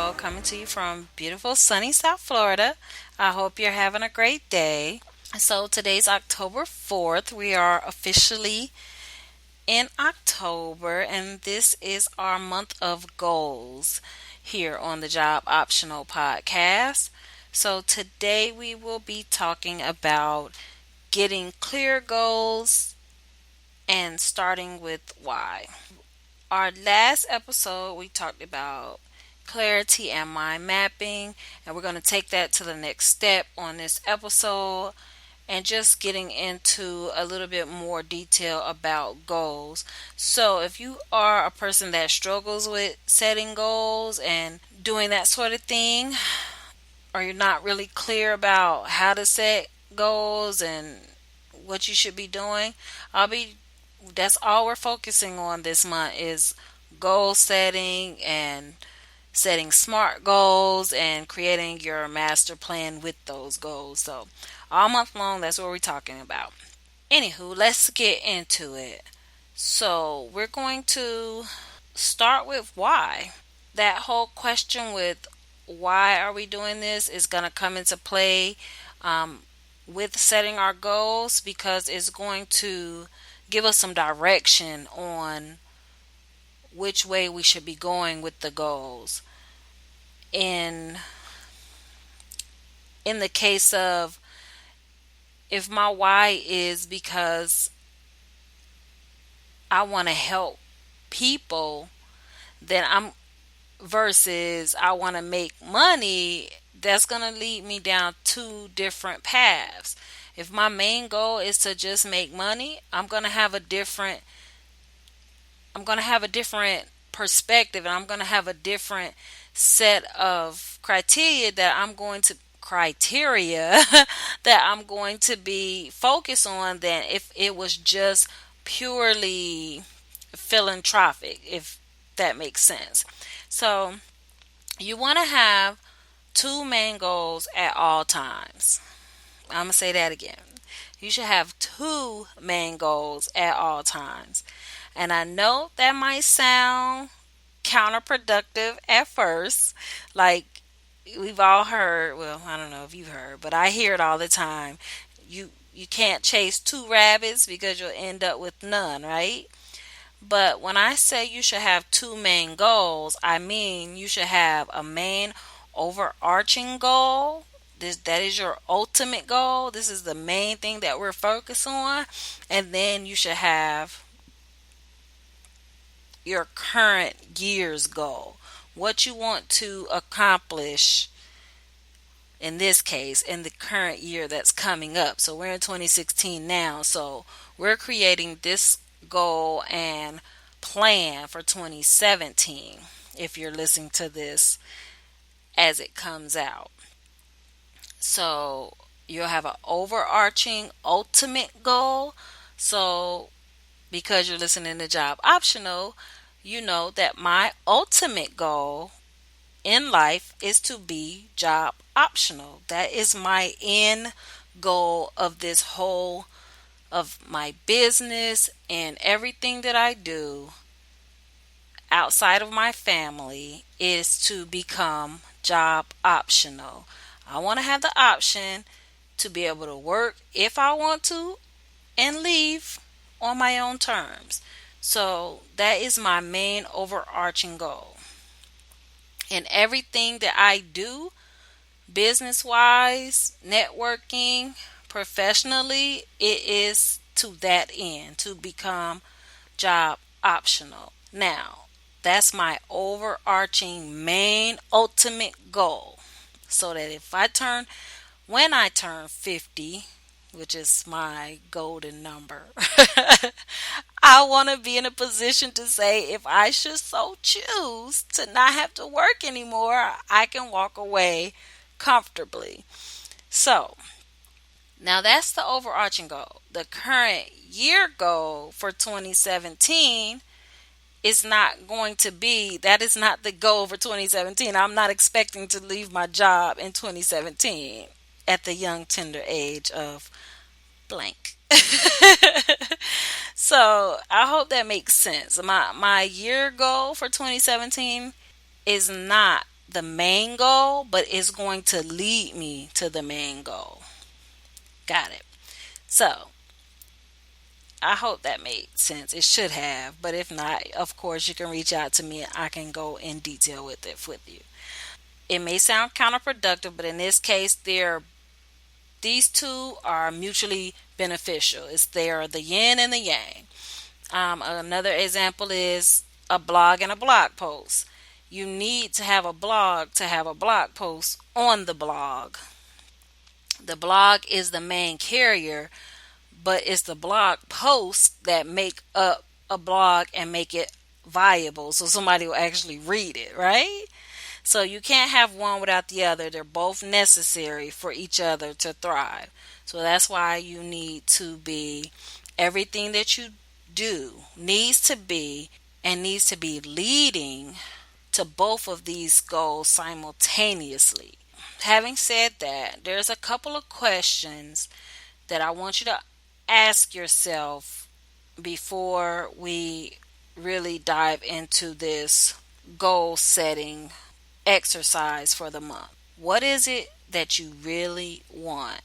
show coming to you from beautiful sunny South Florida. I hope you're having a great day. So, today's October 4th. We are officially in October, and this is our month of goals here on the Job Optional podcast. So, today we will be talking about getting clear goals and starting with why. Our last episode, we talked about clarity and mind mapping, and we're going to take that to the next step on this episode and just getting into a little bit more detail about goals. So, if you are a person that struggles with setting goals and doing that sort of thing, or you're not really clear about how to set goals and what you should be doing, I'll be that's all we're focusing on this month is goal setting and setting smart goals and creating your master plan with those goals. So all month long, that's what we're talking about. Anywho, let's get into it. So we're going to start with why. That whole question with why are we doing this is going to come into play with setting our goals, because it's going to give us some direction on which way we should be going with the goals. In the case of, if my why is because I want to help people, then I'm versus I want to make money, that's going to lead me down two different paths. If my main goal is to just make money, I'm going to have a different perspective, and I'm going to have a different set of criteria that I'm going to be focused on than if it was just purely philanthropic, if that makes sense. So, you want to have two main goals at all times. I'm going to say that again. You should have two main goals at all times. And I know that might sound counterproductive at first. Like we've all heard, well, I don't know if you've heard, but I hear it all the time. You can't chase two rabbits because you'll end up with none, right? But when I say you should have two main goals, I mean you should have a main overarching goal. That is your ultimate goal. This is the main thing that we're focused on. And then you should have your current year's goal. What you want to accomplish in this case in the current year that's coming up. So we're in 2016 now. So we're creating this goal and plan for 2017 if you're listening to this as it comes out. So you'll have an overarching ultimate goal. So because you're listening to Job Optional, you know that my ultimate goal in life is to be job optional. That is my end goal of this whole of my business and everything that I do outside of my family is to become job optional. I want to have the option to be able to work if I want to and leave on my own terms. So that is my main overarching goal. And everything that I do, business wise, networking, professionally, it is to that end, to become job optional. Now, that's my overarching main ultimate goal. So that when I turn 50, which is my golden number, I want to be in a position to say, if I should so choose to not have to work anymore, I can walk away comfortably. So, now that's the overarching goal. The current year goal for 2017 is not going to be, that is not the goal for 2017. I'm not expecting to leave my job in 2017 at the young, tender age of blank. So I hope that makes sense. My year goal for 2017 is not the main goal, but it's going to lead me to the main goal. Got it. So, I hope that made sense. It should have, but if not, of course, you can reach out to me and I can go in detail with it with you. It may sound counterproductive, but in this case, these two are mutually beneficial. They are the yin and the yang. Another example is a blog and a blog post. You need to have a blog to have a blog post on the blog. The blog is the main carrier, but it's the blog posts that make up a blog and make it viable so somebody will actually read it, right? So you can't have one without the other. They're both necessary for each other to thrive. So that's why you need to be everything that you do needs to be leading to both of these goals simultaneously. Having said that, there's a couple of questions that I want you to ask yourself before we really dive into this goal setting exercise for the month. What is it that you really want?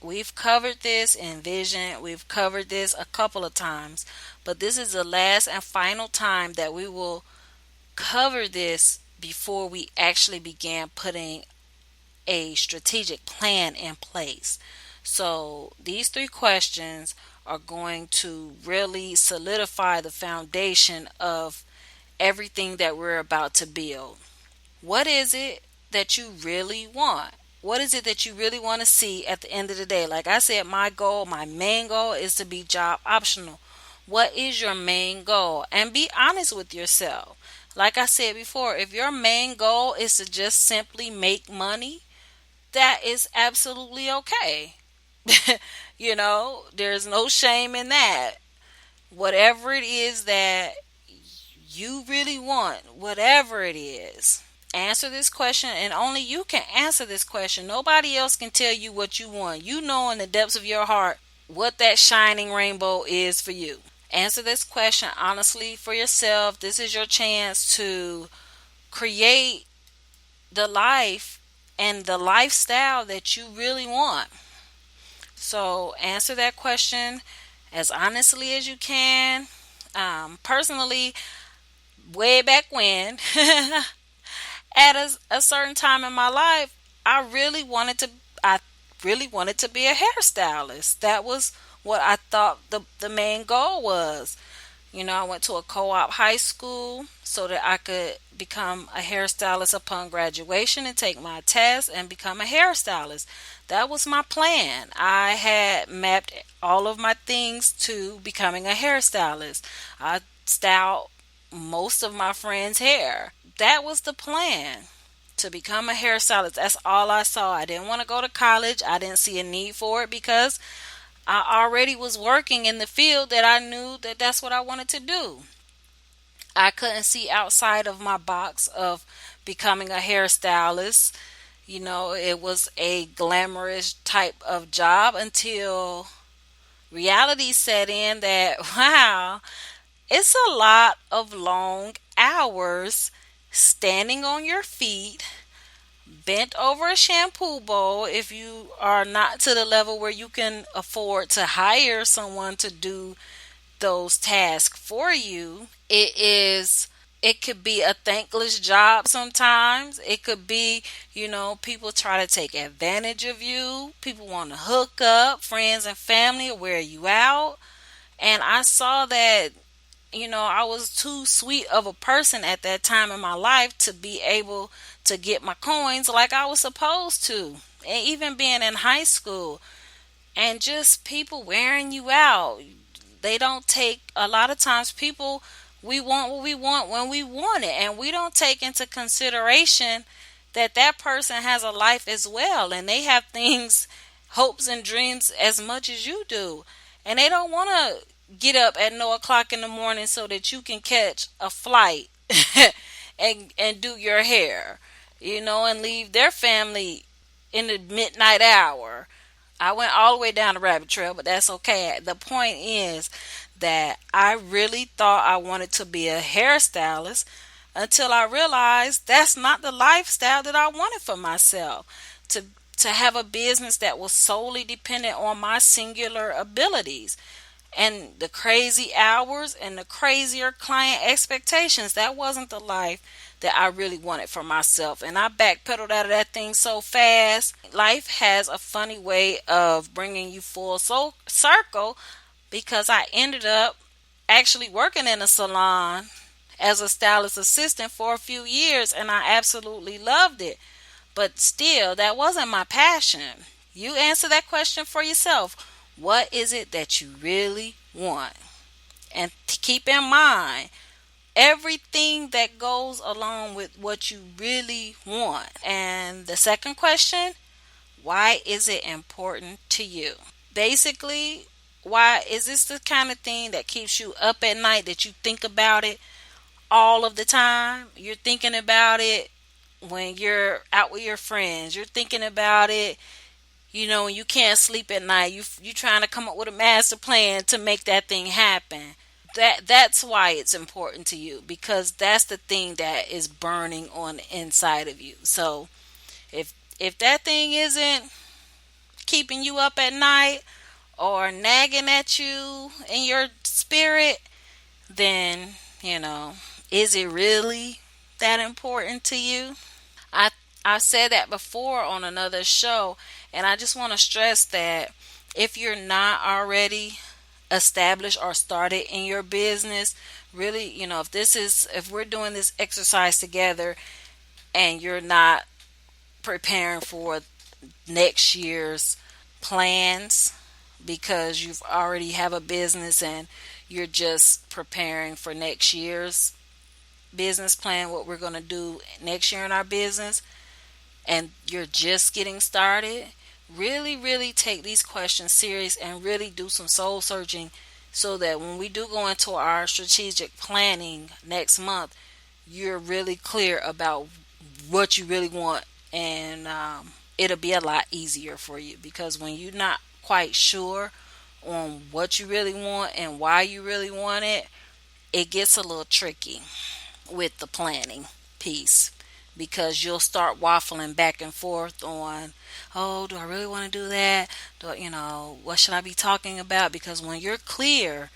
We've covered this in vision, we've covered this a couple of times, but this is the last and final time that we will cover this before we actually begin putting a strategic plan in place. So, these three questions are going to really solidify the foundation of everything that we're about to build. What is it that you really want? What is it that you really want to see at the end of the day? Like I said, my main goal is to be job optional. What is your main goal? And be honest with yourself. Like I said before, if your main goal is to just simply make money, that is absolutely okay. There's no shame in that. Whatever it is that you really want, whatever it is, answer this question, and only you can answer this question. Nobody else can tell you what you want. You know in the depths of your heart what that shining rainbow is for you. Answer this question honestly for yourself. This is your chance to create the life and the lifestyle that you really want. So answer that question as honestly as you can. Personally, way back when, at a certain time in my life, I really wanted to. I really wanted to be a hairstylist. That was what I thought the main goal was. I went to a co-op high school so that I could become a hairstylist upon graduation and take my test and become a hairstylist. That was my plan. I had mapped all of my things to becoming a hairstylist. I styled most of my friends' hair. That was the plan, to become a hairstylist. That's all I saw. I didn't want to go to college. I didn't see a need for it because I already was working in the field that I knew that that's what I wanted to do. I couldn't see outside of my box of becoming a hairstylist. It was a glamorous type of job until reality set in that, wow, it's a lot of long hours standing on your feet, bent over a shampoo bowl if you are not to the level where you can afford to hire someone to do those tasks for you. It could be a thankless job sometimes. It could be, people try to take advantage of you. People want to hook up, friends and family wear you out. And I saw that, I was too sweet of a person at that time in my life to be able to get my coins like I was supposed to. And even being in high school and just people wearing you out. They don't take, a lot of times people, we want what we want when we want it. And we don't take into consideration that that person has a life as well. And they have things, hopes and dreams as much as you do. And they don't want to get up at no o'clock in the morning so that you can catch a flight and do your hair, and leave their family in the midnight hour. I went all the way down the rabbit trail, but that's okay. The point is that I really thought I wanted to be a hairstylist. until I realized that's not the lifestyle that I wanted for myself. To to have a business that was solely dependent on my singular abilities and the crazy hours and the crazier client expectations. That wasn't the life that I really wanted for myself. And I backpedaled out of that thing so fast. Life has a funny way of bringing you full circle, because I ended up actually working in a salon as a stylist assistant for a few years, and I absolutely loved it. But still, that wasn't my passion. You answer that question for yourself. What is it that you really want? And keep in mind everything that goes along with what you really want. And the second question, why is it important to you? Basically, why is this the kind of thing that keeps you up at night, that you think about it all of the time? You're thinking about it when you're out with your friends. You're thinking about it, when you can't sleep at night. You trying to come up with a master plan to make that thing happen. That's why it's important to you, because that's the thing that is burning on the inside of you. So if that thing isn't keeping you up at night or nagging at you in your spirit, then, is it really that important to you? I I said that before on another show, and I just want to stress that if you're not already established or started in your business, really, if we're doing this exercise together and you're not preparing for next year's plans, because you've already have a business and you're just preparing for next year's business plan, what we're going to do next year in our business, and you're just getting started, really, really take these questions serious and really do some soul searching, so that when we do go into our strategic planning next month, you're really clear about what you really want. And it'll be a lot easier for you, because when you're not quite sure on what you really want and why you really want it, it gets a little tricky with the planning piece, because you'll start waffling back and forth on, oh, do I really want to do that? What should I be talking about? Because when you're clear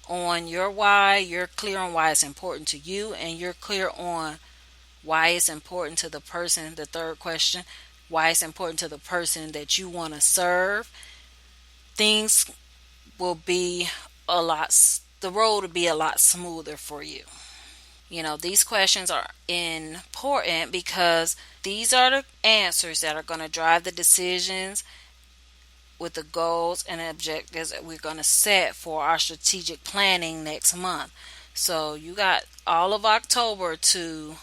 on your why, you're clear on why it's important to you, and you're clear on why it's important to the person, the third question, why it's important to the person that you want to serve, things will be the road will be a lot smoother for you. These questions are important because these are the answers that are going to drive the decisions with the goals and objectives that we're going to set for our strategic planning next month. So you got all of October to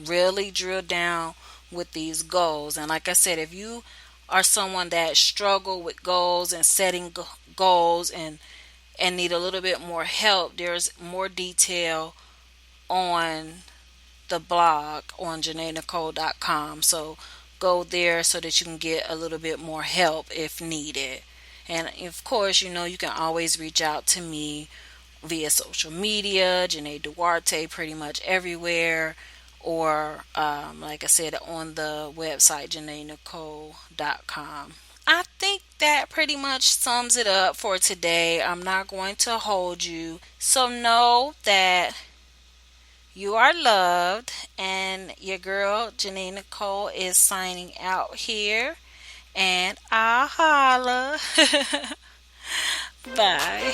really drill down with these goals. And like I said, if you are someone that struggle with goals and setting goals and need a little bit more help, there's more detail on the blog on JanaeNicole.com. So go there so that you can get a little bit more help if needed. And of course, you can always reach out to me via social media, Janae Duarte, pretty much everywhere. Or, like I said, on the website, JanaeNicole.com. I think that pretty much sums it up for today. I'm not going to hold you. So know that you are loved, and your girl, Janae Nicole, is signing out here. And I'll holla. Bye.